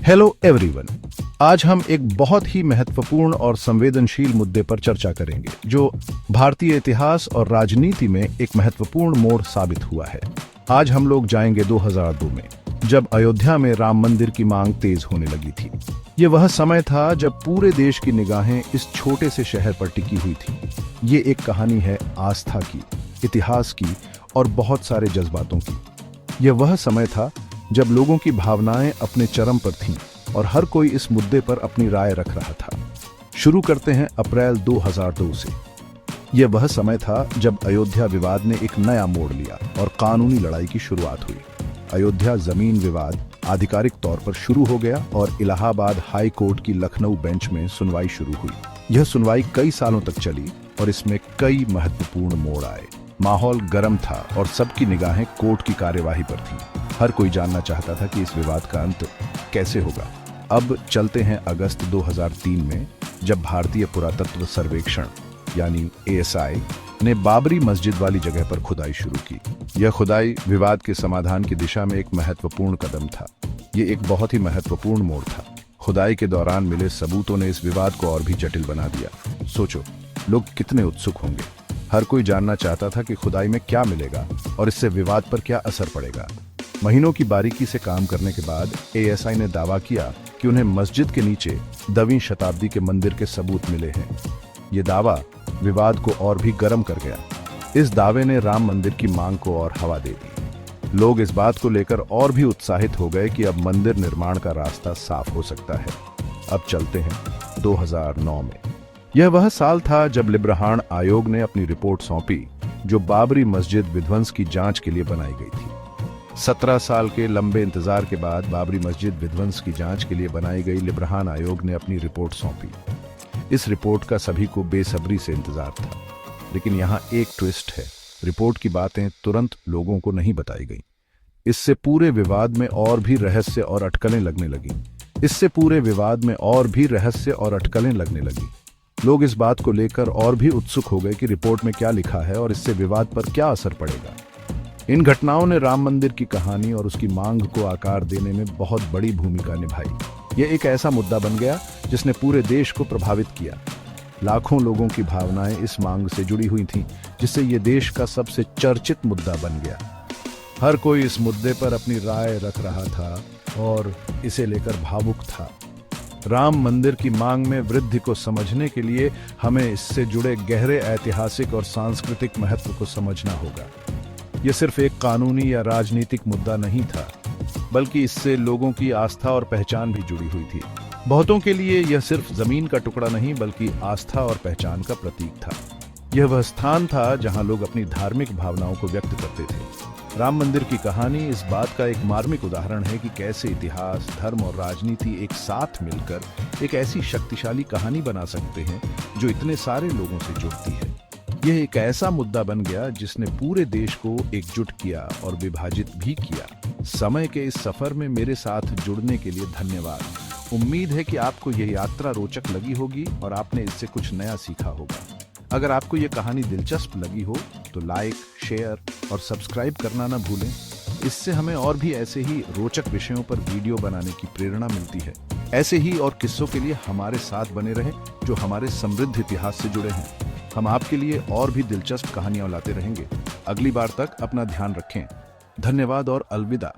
Hello everyone. आज हम एक बहुत ही महत्वपूर्ण और संवेदनशील मुद्दे पर चर्चा करेंगे जो भारतीय इतिहास और राजनीति में एक महत्वपूर्ण मोड़ साबित हुआ है। आज हम लोग जाएंगे 2002 में, जब अयोध्या में राम मंदिर की मांग तेज होने लगी थी। ये वह समय था जब पूरे देश की निगाहें इस छोटे से शहर पर टिकी हुई थी। ये एक कहानी है आस्था की, इतिहास की और बहुत सारे जज्बातों की। यह वह समय था जब लोगों की भावनाएं अपने चरम पर थीं और हर कोई इस मुद्दे पर अपनी राय रख रहा था। शुरू करते हैं अप्रैल 2002 से। यह वह समय था जब अयोध्या विवाद ने एक नया मोड़ लिया और कानूनी लड़ाई की शुरुआत हुई। अयोध्या जमीन विवाद आधिकारिक तौर पर शुरू हो गया और इलाहाबाद हाई कोर्ट की लखनऊ बेंच में सुनवाई शुरू हुई। यह सुनवाई कई सालों तक चली और इसमें कई महत्वपूर्ण मोड़ आए। माहौल गर्म था और सबकी निगाहें कोर्ट की कार्यवाही पर थीं। हर कोई जानना चाहता था कि इस विवाद का अंत कैसे होगा। अब चलते हैं अगस्त 2003 में, जब भारतीय पुरातत्व सर्वेक्षण यानी ASI ने बाबरी मस्जिद वाली जगह पर खुदाई शुरू की। यह खुदाई विवाद के समाधान की दिशा में एक महत्वपूर्ण कदम था। ये एक बहुत ही महत्वपूर्ण मोड़ था। खुदाई के दौरान मिले सबूतों ने इस विवाद को और भी जटिल बना दिया। सोचो, लोग कितने उत्सुक होंगे। हर कोई जानना चाहता था कि खुदाई में क्या मिलेगा और इससे विवाद पर क्या असर पड़ेगा। महीनों की बारीकी से काम करने के बाद ASI ने दावा किया कि उन्हें मस्जिद के नीचे 9वीं शताब्दी के मंदिर के सबूत मिले हैं। ये दावा विवाद को और भी गर्म कर गया। इस दावे ने राम मंदिर की मांग को और हवा दे दी। लोग इस बात को लेकर और भी उत्साहित हो गए कि अब मंदिर निर्माण का रास्ता साफ हो सकता है। अब चलते हैं 2009 में। यह वह साल था जब लिब्रहान आयोग ने अपनी रिपोर्ट सौंपी, जो बाबरी मस्जिद विध्वंस की जांच के लिए बनाई गई थी। 17 साल के लंबे इंतजार के बाद बाबरी मस्जिद विध्वंस की जांच के लिए बनाई गई लिब्रहान आयोग ने अपनी रिपोर्ट सौंपी। इस रिपोर्ट का सभी को बेसब्री से इंतजार था, लेकिन यहाँ एक ट्विस्ट है। रिपोर्ट की बातें तुरंत लोगों को नहीं बताई गई। इससे पूरे विवाद में और भी रहस्य और अटकलें लगने लगी। लोग इस बात को लेकर और भी उत्सुक हो गए कि रिपोर्ट में क्या लिखा है और इससे विवाद पर क्या असर पड़ेगा। इन घटनाओं ने राम मंदिर की कहानी और उसकी मांग को आकार देने में बहुत बड़ी भूमिका निभाई। यह एक ऐसा मुद्दा बन गया जिसने पूरे देश को प्रभावित किया। लाखों लोगों की भावनाएं इस मांग से जुड़ी हुई थीं, जिससे यह देश का सबसे चर्चित मुद्दा बन गया। हर कोई इस मुद्दे पर अपनी राय रख रहा था और इसे लेकर भावुक था। राम मंदिर की मांग में वृद्धि को समझने के लिए हमें इससे जुड़े गहरे ऐतिहासिक और सांस्कृतिक महत्व को समझना होगा। यह सिर्फ एक कानूनी या राजनीतिक मुद्दा नहीं था, बल्कि इससे लोगों की आस्था और पहचान भी जुड़ी हुई थी। बहुतों के लिए यह सिर्फ जमीन का टुकड़ा नहीं, बल्कि आस्था और पहचान का प्रतीक था। यह वह स्थान था जहां लोग अपनी धार्मिक भावनाओं को व्यक्त करते थे। राम मंदिर की कहानी इस बात का एक मार्मिक उदाहरण है कि कैसे इतिहास, धर्म और राजनीति एक साथ मिलकर एक ऐसी शक्तिशाली कहानी बना सकते हैं जो इतने सारे लोगों से जुड़ती है। यह एक ऐसा मुद्दा बन गया जिसने पूरे देश को एकजुट किया और विभाजित भी किया। समय के इस सफर में मेरे साथ जुड़ने के लिए धन्यवाद। उम्मीद है कि आपको यह यात्रा रोचक लगी होगी और आपने इससे कुछ नया सीखा होगा। अगर आपको यह कहानी दिलचस्प लगी हो तो लाइक, शेयर और सब्सक्राइब करना ना भूलें। इससे हमें और भी ऐसे ही रोचक विषयों पर वीडियो बनाने की प्रेरणा मिलती है। ऐसे ही और किस्सों के लिए हमारे साथ बने रहें जो हमारे समृद्ध इतिहास से जुड़े हैं। हम आपके लिए और भी दिलचस्प कहानियां लाते रहेंगे। अगली बार तक अपना ध्यान रखें। धन्यवाद और अलविदा।